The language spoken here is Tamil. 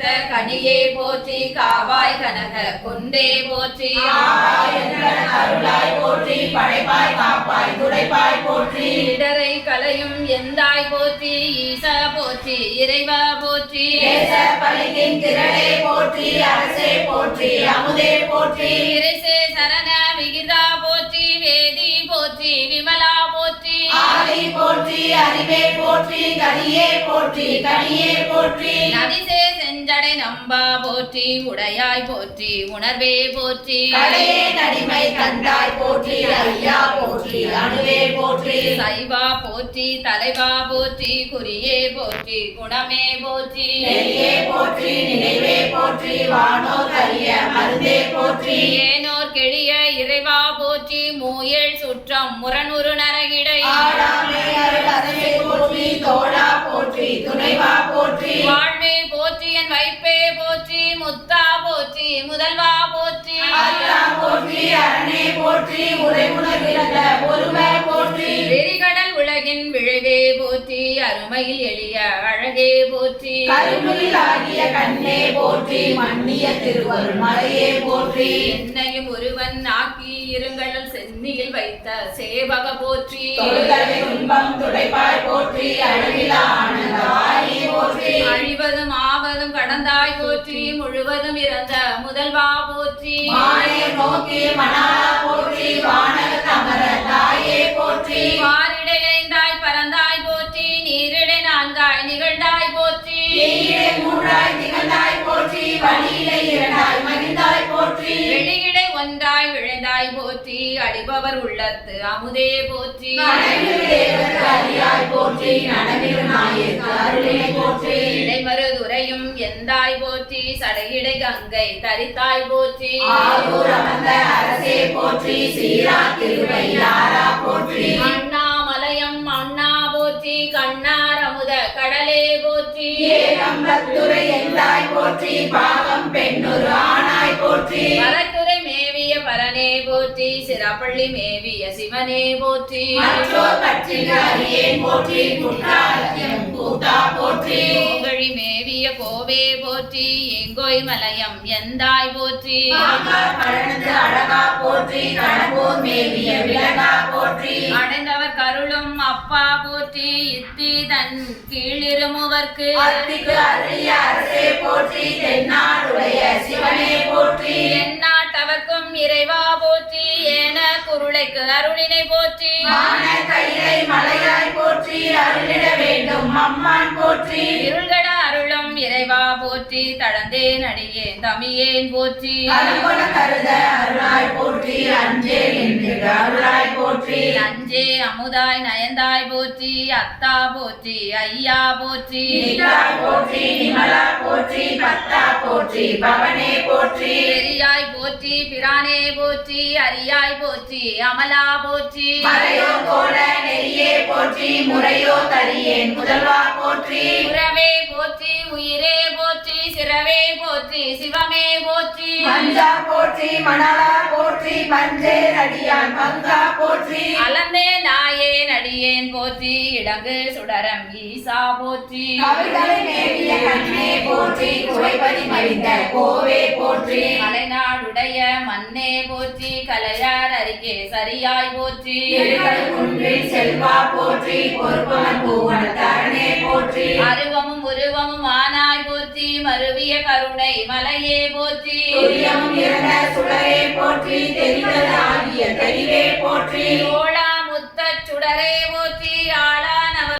வைத்த கனியே போற்றி காவாய் கனக கொண்டே போற்றி அருளாய் போற்றி படைப்பாய் காப்பாய் துடைப்பாய் போற்றி இடரை கலையும் எந்தாய் போற்றி ஈசா போற்றி இறைவா போற்றி பலியின் திரளே போற்றி அரசே போற்றி அமுதே போற்றி இறைசே சரண விகிதா போற்றி வேதி போற்றி விமலா போற்றி ஆதி போற்றி அறிவே போற்றி கனியே போற்றி கனியே போற்றி நதிசே செஞ்சடை நம்பா போற்றி உடையாய் போற்றி உணர்வே போற்றி கடையே நடிமை கண்டாய் போற்றி ஐயா போற்றி அணுவே போற்றி சைவா போற்றி தலைவா போற்றி குறியே போற்றி குணமே போற்றி நெறியே போற்றி நினைவே போற்றி வானோர் கரிய மருந்தே போற்றி ஏனோர் கெளிய இறைவா போற்றி மூயல் சுற்றம் முரணுரு நரகிடை ஆடாமை அருள் அரசே போற்றி தோழா போற்றி துணைவா போற்றி வாழ்வே போற்றி என் வைப்பே போற்றி முத்தா போற்றி முதல்வா போற்றி அல்லா போற்றி அரணே போற்றி உரை உணர்கிற ஒருமை போற்றி வெறிகடல் உலகின் விளைவே போற்றி அருமையில் எளிய அழகே போற்றி கருமையில் ஆகிய கண்ணே போற்றி மன்னிய திருவருள் மலையே போற்றி என்னையும் ஒருவன் ஆக்கி இருங்கடல் சென்னியில் வைத்த சேவக போற்றி தொழுதலை துன்பம் துடைப்பாய் போற்றி அழகிலா ஆனந்தாயே போற்றி அழிவதும் ஆவதும் கடந்தாய் போற்றி முழுவதும் இறந்த முதல்வா போற்றி மானே நோக்கி மணாலா போற்றி வானக தமர தாயே போற்றி பாரிடை ஐந்தாய் பறந்தாய் போற்றி நீரிடை நான்காய் நிகழ்ந்தாய் போற்றி தீயிலே மூன்றாய் திகழ்ந்தாய் போற்றி வழியிலே இரண்டாய் மகிழ்ந்தாய் போற்றி வெளியிடை ஒன்றாய் விழைந்தாய் போற்றி அடிபவர் உள்ளத்து அமுதே போற்றி நனவில் தேவருக்கு அறியாய் போற்றி நனவில் நாயேற்கு அருளே போற்றி இடைமருதுரையும் எந்தாய் போற்றி சடையிடை கங்கை தரித்தாய் போற்றி ஆரூர் அமர்ந்த அரசே போற்றி சீரா திருவையாரா போற்றி அண்ணாமலையம் அண்ணா போற்றி கண்ணார் அமுத கடலே போற்றி ஏகம்பத்துரை எந்தாய் போற்றி பாகம் பெண்ணுரு ஆனாய் போற்றி மரத்துறை மேவிய பரனே போற்றி சிறப்பள்ளி மேவிய சிவனே போற்றி மற்றோர் பற்றிக்கு அறியேன் போற்றி குற்றாலத்தியம் கூத்தா போற்றி கோகழி மேவிய கோவே போற்றி எங்கோய் மலையம் எந்தாய் போற்றி மாங்கார் பழனத்து அழகா போற்றி கடம்பூர் மேவிய விலகா போற்றி அடைந்தவர் கருளும் அப்பா போற்றி இத்தி தன் கீழிருமுவர்க்கு அத்திக்கு அருளிய அரசே போற்றி தென்னாடுடைய சிவனே போற்றி எந்நாட்டவர்க்கும் இறைவா போற்றி ஏன குருளைக்கு அருளினை போற்றி மான கைலை மலையாய் போற்றி அருளிட வேண்டும் அம்மான் போற்றி இருள்கட அருளும் இறைவா போற்றி தடந்தேன் அடியேன் தமியேன் போற்றி அருகொண கருத அருளாய் போற்றி அஞ்சேல் என்று அருளாய் போற்றி நஞ்சே அமுதாய் நயந்தாய் போற்றி அத்தா போற்றி ஐயா போற்றி நீதாய் போற்றி நிமலா போற்றி பத்தா போற்றி பவனே போற்றி பெரியாய் போற்றி பிரானே போற்றி அரியாய் போற்றி அமலா போற்றி மறையோ கோல நெறியே போற்றி முறையோ தரியேன் முதல்வா போற்றி உறவே போற்றி உயிரே போற்றி சிறவே போற்றி சிவமே போற்றி மஞ்சா போற்றி மணலா போற்றி பஞ்சேர் அடியான் பங்கா போற்றி அலந்தே நாயே நடியேன் போற்றி இடங்கு சுடரம் ஈசா போற்றி கவிகளை மேவிய கண்ணே போற்றி குறைபதி மறிந்த கோவே போற்றி மலைநாடுடைய மண்ணே போற்றி கலையார் அருகே சரியாய் போற்றி திருக்கடல் குன்றில் செல்வா போற்றி பொறுப்பவன் பூவன தரணே போற்றி அருவமும் உருவமும் ஆனாய் போற்றி மருவிய கருணை மலையே போற்றி துரியமும் இறந்த சுடரே போற்றி தெரிவது ஆகிய தெரிவே போற்றி தோள்